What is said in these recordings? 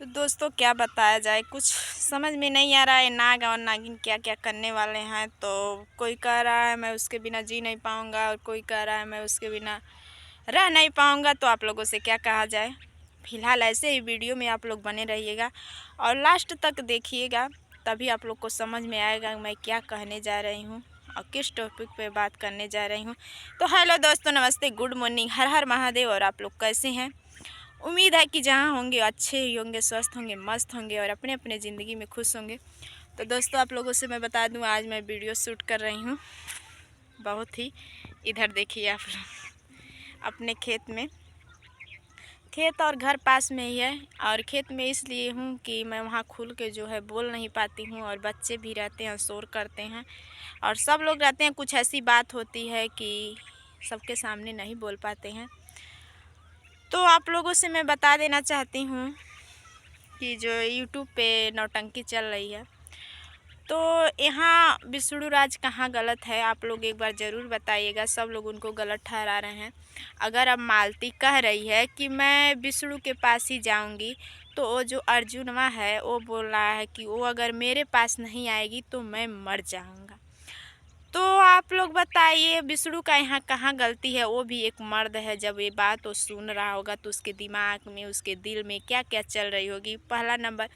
दोस्तों क्या बताया जाए, कुछ समझ में नहीं आ रहा है। नाग और नागिन क्या क्या करने वाले हैं। तो कोई कह रहा है मैं उसके बिना जी नहीं पाऊँगा और कोई कह रहा है मैं उसके बिना रह नहीं पाऊँगा। तो आप लोगों से क्या कहा जाए। फ़िलहाल ऐसे ही वीडियो में आप लोग बने रहिएगा और लास्ट तक देखिएगा, तभी आप लोग को समझ में आएगा मैं क्या कहने जा रही हूँ और किस टॉपिक पे बात करने जा रही हूँ। तो हेलो दोस्तों, नमस्ते, गुड मॉर्निंग, हर हर महादेव। और आप लोग कैसे हैं? उम्मीद है कि जहाँ होंगे अच्छे ही होंगे, स्वस्थ होंगे, मस्त होंगे और अपने अपने ज़िंदगी में खुश होंगे। तो दोस्तों आप लोगों से मैं बता दूं, आज मैं वीडियो शूट कर रही हूँ बहुत ही। इधर देखिए आप लोग, अपने खेत में। खेत और घर पास में ही है और खेत में इसलिए हूँ कि मैं वहाँ खुल के जो है बोल नहीं पाती हूँ और बच्चे भी रहते हैं, शोर करते हैं और सब लोग रहते हैं। कुछ ऐसी बात होती है कि सबके सामने नहीं बोल पाते हैं। तो आप लोगों से मैं बता देना चाहती हूँ कि जो यूट्यूब पे नौटंकी चल रही है, तो यहाँ विष्णु राज कहाँ गलत है, आप लोग एक बार ज़रूर बताइएगा। सब लोग उनको गलत ठहरा रहे हैं। अगर अब मालती कह रही है कि मैं विष्णु के पास ही जाऊंगी, तो वो जो अर्जुनवा है वो बोल रहा है कि वो अगर मेरे पास नहीं आएगी तो मैं मर जाऊंगा। तो आप लोग बताइए विष्णु का यहाँ कहाँ गलती है। वो भी एक मर्द है। जब ये बात वो सुन रहा होगा तो उसके दिमाग में, उसके दिल में क्या क्या चल रही होगी, पहला नंबर।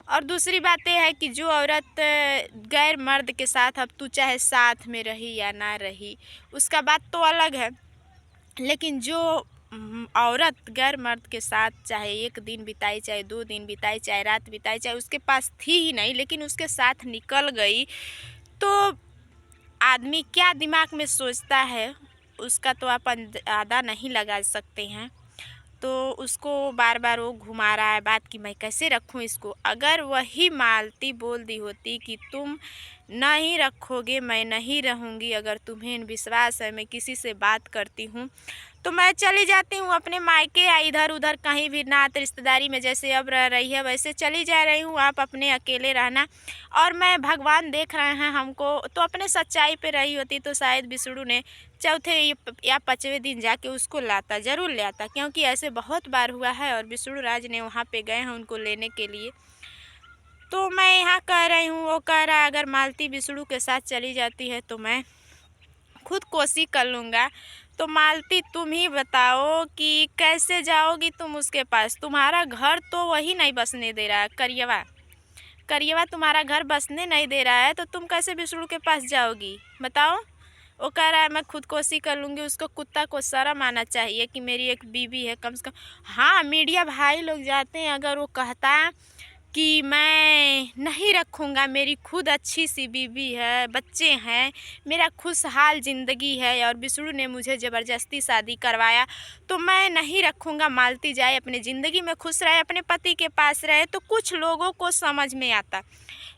और दूसरी बात यह है कि जो औरत गैर मर्द के साथ, अब तू चाहे साथ में रही या ना रही, उसका बात तो अलग है। लेकिन जो औरत गैर मर्द के साथ चाहे एक दिन बिताई, चाहे 2 दिन बिताई, चाहे रात बिताई, चाहे उसके पास थी ही नहीं लेकिन उसके साथ निकल गई, तो आदमी क्या दिमाग में सोचता है उसका तो आप अंदाज़ा नहीं लगा सकते हैं। तो उसको बार बार वो घुमा रहा है बात कि मैं कैसे रखूं इसको। अगर वही मालती बोल दी होती कि तुम नहीं रखोगे, मैं नहीं रहूँगी, अगर तुम्हें विश्वास है मैं किसी से बात करती हूँ तो मैं चली जाती हूँ अपने मायके या इधर उधर कहीं भी, नात रिश्तेदारी में जैसे अब रह रही है वैसे चली जा रही हूँ, आप अपने अकेले रहना। और मैं भगवान देख रहे हैं हमको, तो अपने सच्चाई पे रही होती तो शायद विष्णु ने चौथे या 5वें दिन जाके उसको लाता, ज़रूर ले आता, क्योंकि ऐसे बहुत बार हुआ है और विष्णु राज ने वहाँ पे गए हैं उनको लेने के लिए। तो मैं यहाँ कह रही हूँ, वो कह रहा है अगर मालती विष्णु के साथ चली जाती है तो मैं खुद कोशिश कर लूँगा। तो मालती तुम ही बताओ कि कैसे जाओगी तुम उसके पास। तुम्हारा घर तो वही नहीं बसने दे रहा है, करियवा तुम्हारा घर बसने नहीं दे रहा है, तो तुम कैसे विष्णु के पास जाओगी बताओ। वो कह रहा है मैं खुद कोशिश कर लूँगी। उसको कुत्ता को शर्म आना चाहिए कि मेरी एक बीवी है कम से कम। हाँ, मीडिया भाई लोग जाते हैं, अगर वो कहता है कि मैं नहीं रखूँगा, मेरी खुद अच्छी सी बीवी है, बच्चे हैं, मेरा खुशहाल ज़िंदगी है और विष्णु ने मुझे ज़बरदस्ती शादी करवाया, तो मैं नहीं रखूँगा। मालती जाए अपनी ज़िंदगी में खुश रहे, अपने पति के पास रहे, तो कुछ लोगों को समझ में आता।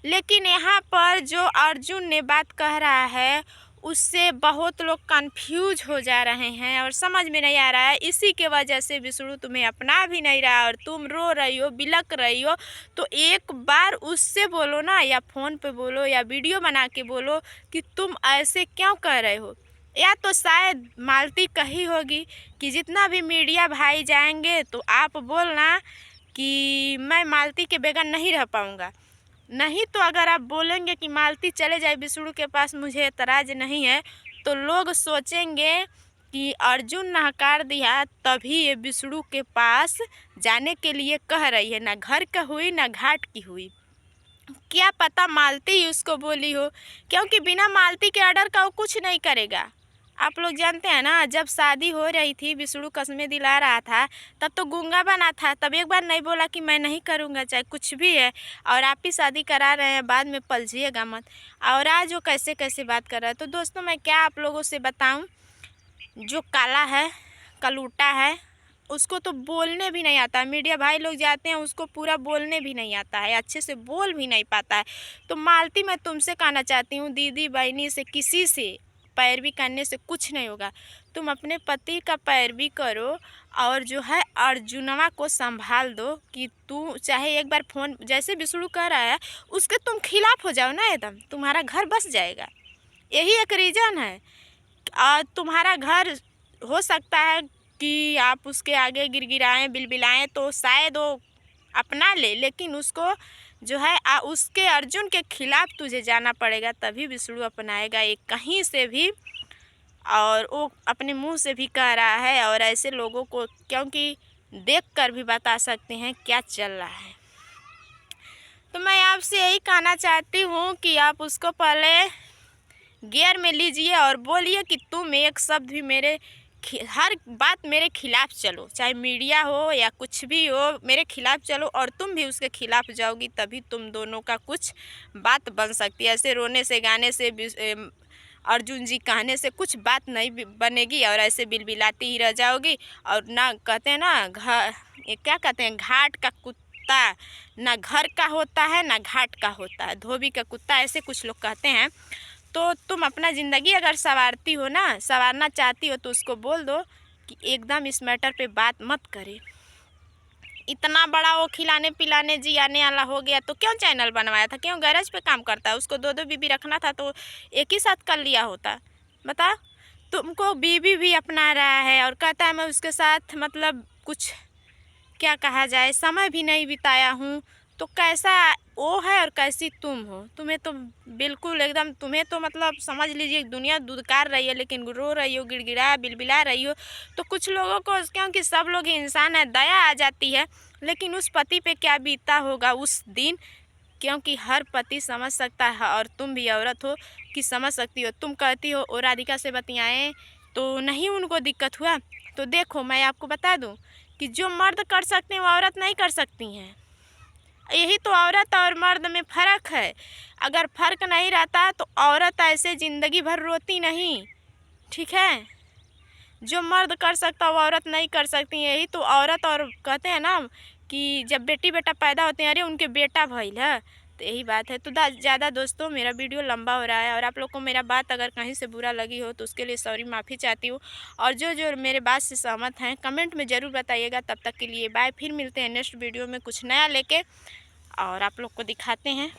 लेकिन यहाँ पर जो अर्जुन ने बात कह रहा है उससे बहुत लोग कंफ्यूज हो जा रहे हैं और समझ में नहीं आ रहा है। इसी के वजह से विष्णु तुम्हें अपना भी नहीं रहा और तुम रो रही हो, बिलक रही हो। तो एक बार उससे बोलो ना, या फ़ोन पे बोलो या वीडियो बना के बोलो कि तुम ऐसे क्यों कर रहे हो। या तो शायद मालती कही होगी कि जितना भी मीडिया भाई जाएंगे तो आप बोलना कि मैं मालती के बगैर नहीं रह पाऊँगा। नहीं तो अगर आप बोलेंगे कि मालती चले जाए विष्णु के पास, मुझे एतराज़ नहीं है, तो लोग सोचेंगे कि अर्जुन नकार दिया तभी ये विष्णु के पास जाने के लिए कह रही है। ना घर का हुई ना घाट की हुई, क्या पता मालती ही उसको बोली हो, क्योंकि बिना मालती के ऑर्डर का वो कुछ नहीं करेगा। आप लोग जानते हैं ना, जब शादी हो रही थी विष्णु कस्में दिला रहा था तब तो गूंगा बना था, तब एक बार नहीं बोला कि मैं नहीं करूँगा चाहे कुछ भी है। और आप ही शादी करा रहे हैं, बाद में पलझिएगा मत। और आज वो कैसे कैसे बात कर रहा है। तो दोस्तों मैं क्या आप लोगों से बताऊँ, जो काला है, कलूटा है, उसको तो बोलने भी नहीं आता है। मीडिया भाई लोग जाते हैं, उसको पूरा बोलने भी नहीं आता है, अच्छे से बोल भी नहीं पाता है। तो मालती मैं तुमसे कहना चाहती हूँ, दीदी बहनी से किसी से पैरवी करने से कुछ नहीं होगा। तुम अपने पति का पैरवी करो और जो है अर्जुनवा को संभाल दो कि तू चाहे एक बार फ़ोन, जैसे विष्णु कह रहा है उसके तुम खिलाफ हो जाओ ना, एकदम तुम्हारा घर बस जाएगा। यही एक रीज़न है। और तुम्हारा घर हो सकता है कि आप उसके आगे गिड़गिड़ाएं, बिलबिलाएं, तो शायद वो अपना ले, लेकिन उसको जो है उसके अर्जुन के खिलाफ तुझे जाना पड़ेगा, तभी विष्णु अपनाएगा एक कहीं से भी। और वो अपने मुंह से भी कह रहा है, और ऐसे लोगों को क्योंकि देख कर भी बता सकते हैं क्या चल रहा है। तो मैं आपसे यही कहना चाहती हूँ कि आप उसको पहले गियर में लीजिए और बोलिए कि तुम एक शब्द भी मेरे हर बात मेरे खिलाफ चलो, चाहे मीडिया हो या कुछ भी हो, मेरे खिलाफ चलो और तुम भी उसके खिलाफ जाओगी, तभी तुम दोनों का कुछ बात बन सकती है। ऐसे रोने से गाने से अर्जुन जी कहने से कुछ बात नहीं बनेगी, और ऐसे बिलबिलाती ही रह जाओगी। और ना कहते हैं ना क्या कहते हैं, घाट का कुत्ता ना घर का होता है ना घाट का होता है, धोबी का कुत्ता, ऐसे कुछ लोग कहते हैं। तो तुम अपना ज़िंदगी अगर संवारती हो ना, संवारना चाहती हो, तो उसको बोल दो कि एकदम इस मैटर पे बात मत करे। इतना बड़ा वो खिलाने पिलाने जियाने वाला हो गया तो क्यों चैनल बनवाया था, क्यों गैरेज पे काम करता है? उसको 2-2 बीबी रखना था तो एक ही साथ कर लिया होता। बता, तुमको बीबी भी अपना रहा है और कहता है मैं उसके साथ मतलब कुछ क्या कहा जाए, समय भी नहीं बिताया हूँ। तो कैसा वो है और कैसी तुम हो? तुम्हें तो बिल्कुल एकदम, तुम्हें तो मतलब समझ लीजिए दुनिया दुदकार रही है, लेकिन रो रही हो, गिड़गिड़ा बिलबिला रही हो। तो कुछ लोगों को, क्योंकि सब लोग इंसान है, दया आ जाती है, लेकिन उस पति पे क्या बीता होगा उस दिन, क्योंकि हर पति समझ सकता है, और तुम भी औरत हो कि समझ सकती हो। तुम कहती हो और राधिका से बतियाएँ तो नहीं उनको दिक्कत हुआ, तो देखो मैं आपको बता दूँ कि जो मर्द कर सकते हैं वो औरत नहीं कर सकती हैं। यही तो औरत और मर्द में फ़र्क है। अगर फ़र्क नहीं रहता तो औरत ऐसे ज़िंदगी भर रोती नहीं, ठीक है? जो मर्द कर सकता वो औरत नहीं कर सकती। यही तो औरत, और कहते हैं ना कि जब बेटी बेटा पैदा होते हैं, अरे उनके बेटा भइल है, तो यही बात है। तो ज़्यादा दोस्तों मेरा वीडियो लंबा हो रहा है, और आप लोग को मेरा बात अगर कहीं से बुरा लगी हो तो उसके लिए सॉरी, माफ़ी चाहती हूँ। और जो मेरे बात से सहमत हैं कमेंट में ज़रूर बताइएगा। तब तक के लिए बाय, फिर मिलते हैं नेक्स्ट वीडियो में कुछ नया लेके, और आप लोग को दिखाते हैं।